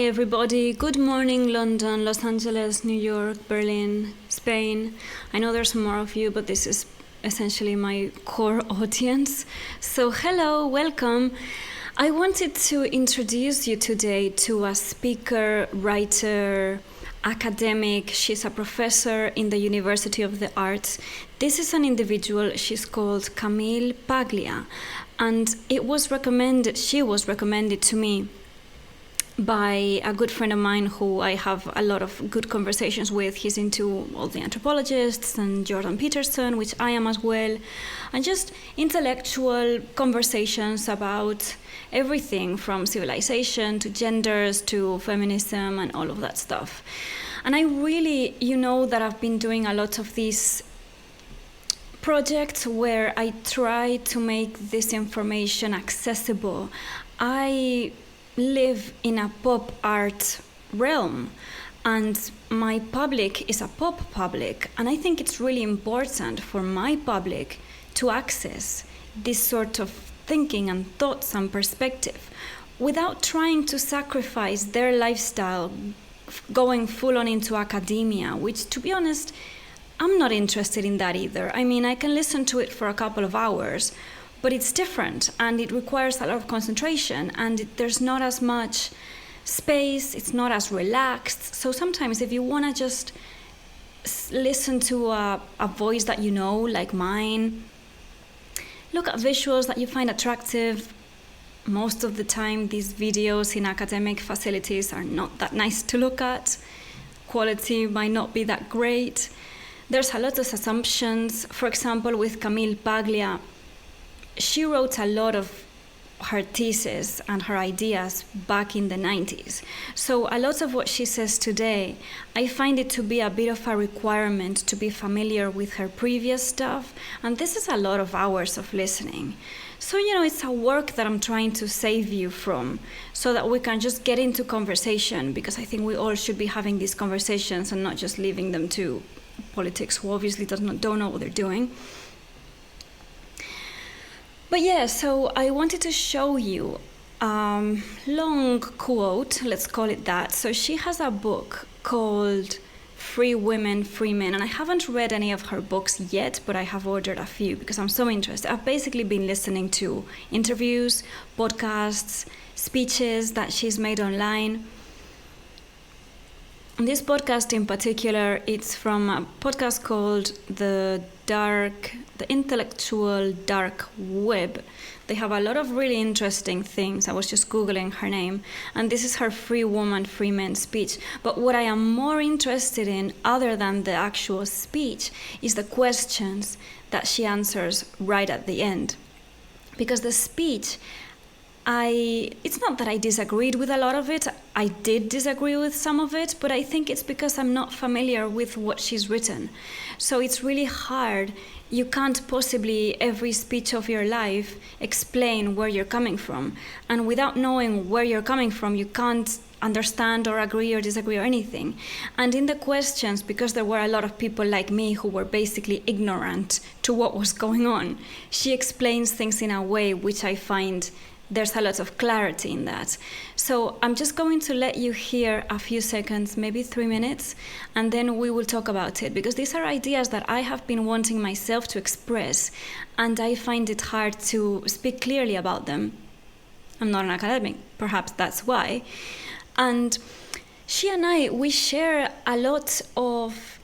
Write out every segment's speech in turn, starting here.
everybody. Good morning, London, Los Angeles, New York, Berlin, Spain. I know there's more of you, but this is essentially my core audience. So hello, welcome. I wanted to introduce you today to a speaker, writer, academic. She's a professor in the University of the Arts. This is an individual, she's called Camille Paglia, and she was recommended to me by a good friend of mine who I have a lot of good conversations with. He's into all the anthropologists and Jordan Peterson, which I am as well, and just intellectual conversations about everything from civilization to genders to feminism and all of that stuff. And I really, that I've been doing a lot of these projects where I try to make this information accessible. I live in a pop art realm, and my public is a pop public, and I think it's really important for my public to access this sort of thinking and thoughts and perspective without trying to sacrifice their lifestyle going full on into academia, which, to be honest, I'm not interested in that either. I mean, I can listen to it for a couple of hours, but it's different and it requires a lot of concentration, and there's not as much space, it's not as relaxed. So sometimes if you want to just listen to a voice that you know, like mine, look at visuals that you find attractive. Most of the time these videos in academic facilities are not that nice to look at. Quality might not be that great. There's a lot of assumptions. For example, with Camille Paglia, she wrote a lot of her thesis and her ideas back in the 90s. So a lot of what she says today, I find it to be a bit of a requirement to be familiar with her previous stuff. And this is a lot of hours of listening. So, it's a work that I'm trying to save you from so that we can just get into conversation, because I think we all should be having these conversations and not just leaving them to politics who obviously don't know what they're doing. But yeah, so I wanted to show you a long quote, let's call it that. So she has a book called Free Women, Free Men, and I haven't read any of her books yet, but I have ordered a few because I'm so interested. I've basically been listening to interviews, podcasts, speeches that she's made online. And this podcast in particular, it's from a podcast called The Intellectual Dark Web. They have a lot of really interesting things. I was just Googling her name, and this is her Free Woman, Free Men speech. But what I am more interested in, other than the actual speech, is the questions that she answers right at the end. Because the speech, it's not that I disagreed with a lot of it. I did disagree with some of it, but I think it's because I'm not familiar with what she's written. So it's really hard. You can't possibly, every speech of your life, explain where you're coming from. And without knowing where you're coming from, you can't understand or agree or disagree or anything. And in the questions, because there were a lot of people like me who were basically ignorant to what was going on, she explains things in a way which I find there's a lot of clarity in that. So I'm just going to let you hear a few seconds, maybe 3 minutes, and then we will talk about it, because these are ideas that I have been wanting myself to express, and I find it hard to speak clearly about them. I'm not an academic, perhaps that's why. And she and I, we share a lot of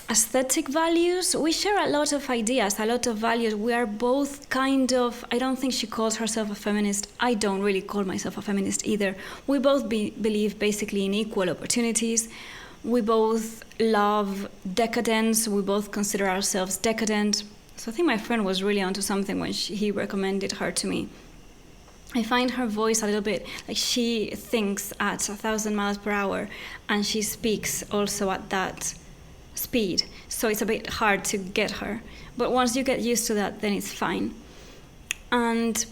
aesthetic values. We share a lot of ideas, a lot of values. We are both kind of, I don't think she calls herself a feminist. I don't really call myself a feminist either. We both believe basically in equal opportunities. We both love decadence. We both consider ourselves decadent. So I think my friend was really onto something when he recommended her to me. I find her voice a little bit like she thinks at 1,000 miles per hour, and she speaks also at that speed, so it's a bit hard to get her, but once you get used to that, then it's fine. And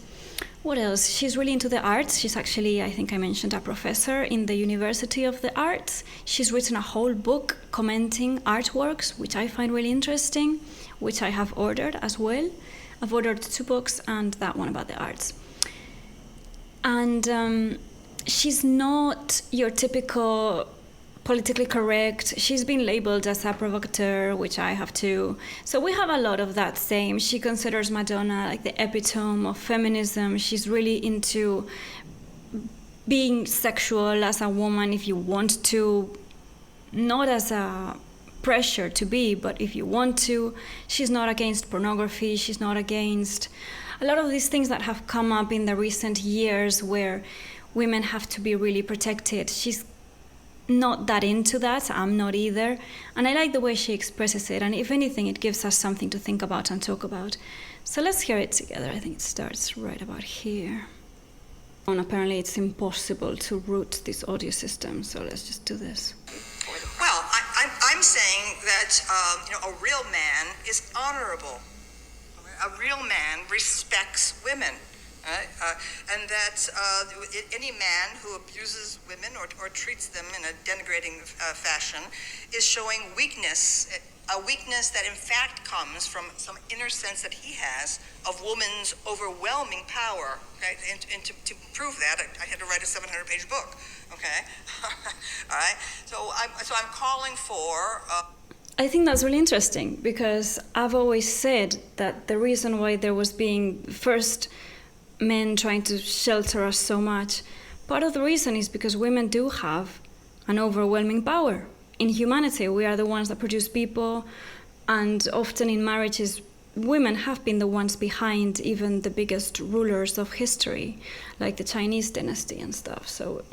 what else? She's really into the arts. She's actually, I think I mentioned, a professor in the University of the Arts. She's written a whole book commenting artworks, which I find really interesting, which I have ordered as well. I've ordered 2 books and that one about the arts. And she's not your typical politically correct. She's been labeled as a provocateur, which I have too. So we have a lot of that same. She considers Madonna like the epitome of feminism. She's really into being sexual as a woman if you want to, not as a pressure to be, but if you want to. She's not against pornography. She's not against a lot of these things that have come up in the recent years where women have to be really protected. She's not that into that. I'm not either. And I like the way she expresses it. And if anything, it gives us something to think about and talk about. So let's hear it together. I think it starts right about here. And apparently it's impossible to root this audio system. So let's just do this. Well, I'm saying that a real man is honorable. A real man respects women. And that any man who abuses women or treats them in a denigrating fashion is showing weakness, a weakness that in fact comes from some inner sense that he has of woman's overwhelming power. Okay? And to prove that, I had to write a 700-page book. Okay, all right. So I'm calling for. I think that's really interesting because I've always said that the reason why there was being first men trying to shelter us so much, part of the reason is because women do have an overwhelming power. In humanity, we are the ones that produce people, and often in marriages, women have been the ones behind even the biggest rulers of history, like the Chinese dynasty and stuff. So,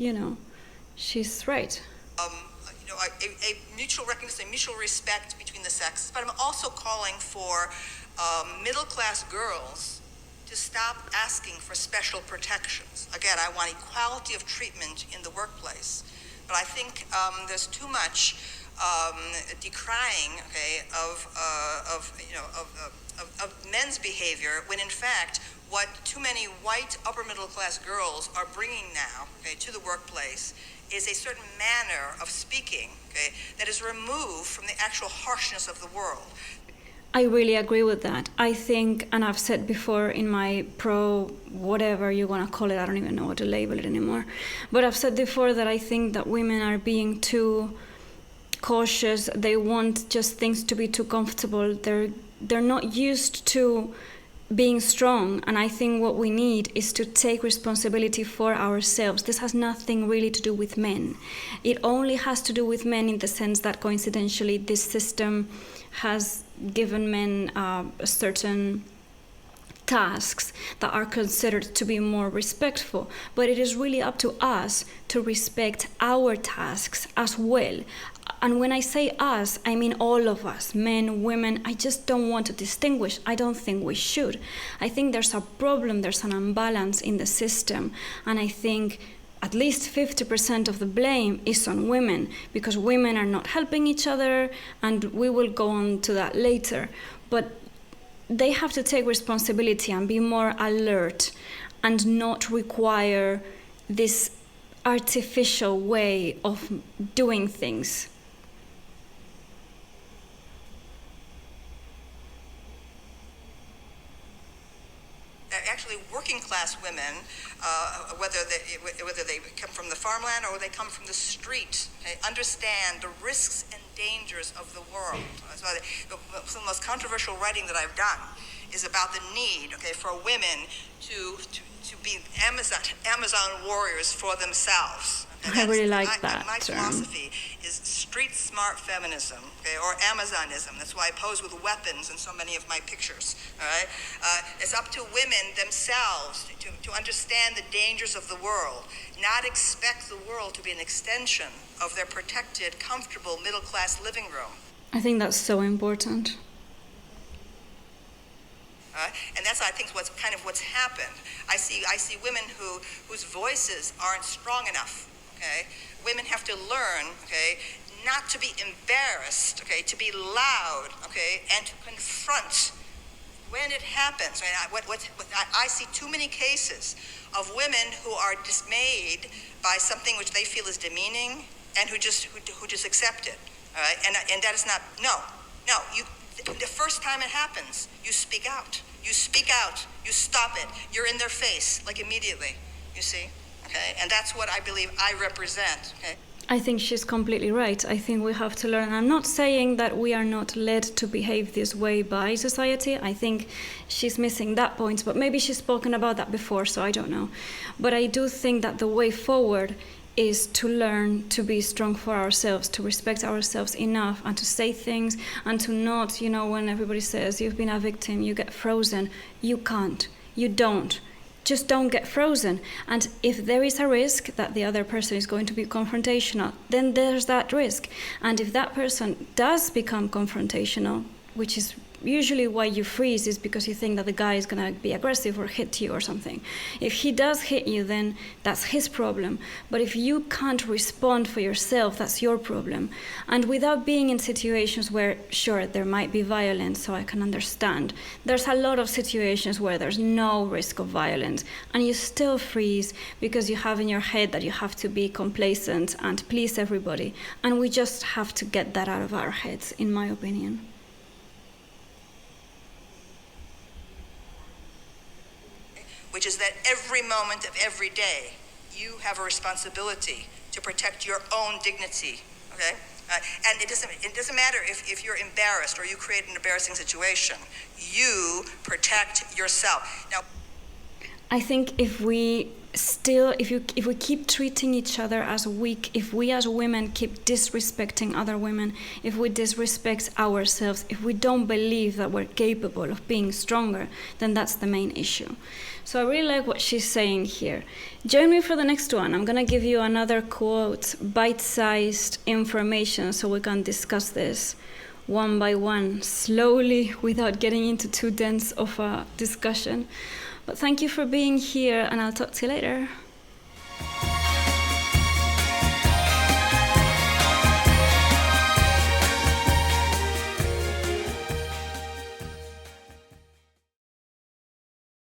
she's right. A mutual recognition, mutual respect between the sexes, but I'm also calling for middle-class girls to stop asking for special protections. Again, I want equality of treatment in the workplace, but I think there's too much decrying, of men's behavior when in fact what too many white upper middle class girls are bringing now, to the workplace is a certain manner of speaking, that is removed from the actual harshness of the world. I really agree with that. I think, and I've said before in my whatever you want to call it, I don't even know what to label it anymore, but I've said before that I think that women are being too cautious. They want just things to be too comfortable. They're not used to being strong, and I think what we need is to take responsibility for ourselves. This has nothing really to do with men. It only has to do with men in the sense that coincidentally this system has given men certain tasks that are considered to be more respectful, but it is really up to us to respect our tasks as well. And when I say us, I mean all of us, men, women. I just don't want to distinguish. I don't think we should. I think there's a problem, there's an imbalance in the system, and I think at least 50% of the blame is on women because women are not helping each other, and we will go on to that later. But they have to take responsibility and be more alert and not require this artificial way of doing things. Actually, working class women, whether they come from the farmland or they come from the street, understand the risks and dangers of the world. That's why some of the most controversial writing that I've done is about the need, for women to be Amazon warriors for themselves. I really like that My term. philosophy is street smart feminism, or Amazonism. That's why I pose with weapons in so many of my pictures. All right, it's up to women themselves to understand the dangers of the world, not expect the world to be an extension of their protected, comfortable middle class living room. I think that's so important. And that's, I think, what's happened. I see women whose voices aren't strong enough. Women have to learn, not to be embarrassed, to be loud, and to confront when it happens. I see too many cases of women who are dismayed by something which they feel is demeaning and who just accept it. All right, and that is not you. The first time it happens, you speak out. You speak out. You stop it. You're in their face, like immediately. You see? okay? And that's what I believe I represent, okay? I think she's completely right. I think we have to learn. I'm not saying that we are not led to behave this way by society. I think she's missing that point, but maybe she's spoken about that before, so I don't know. But I do think that the way forward is to learn to be strong for ourselves, to respect ourselves enough and to say things and to not, when everybody says you've been a victim, you get frozen. You can't. You don't. Just don't get frozen. And if there is a risk that the other person is going to be confrontational, then there's that risk. And if that person does become confrontational, which is usually why you freeze, is because you think that the guy is going to be aggressive or hit you or something. If he does hit you, then that's his problem. But if you can't respond for yourself, that's your problem. And without being in situations where, sure, there might be violence, so I can understand. There's a lot of situations where there's no risk of violence, and you still freeze because you have in your head that you have to be complacent and please everybody. And we just have to get that out of our heads, in my opinion. Which is that every moment of every day, you have a responsibility to protect your own dignity, okay? And it doesn't matter if you're embarrassed or you create an embarrassing situation. You protect yourself. Now, I think if we keep treating each other as weak, if we as women keep disrespecting other women, if we disrespect ourselves, if we don't believe that we're capable of being stronger, then that's the main issue. So I really like what she's saying here. Join me for the next one. I'm going to give you another quote, bite-sized information, so we can discuss this one by one, slowly, without getting into too dense of a discussion. But thank you for being here, and I'll talk to you later.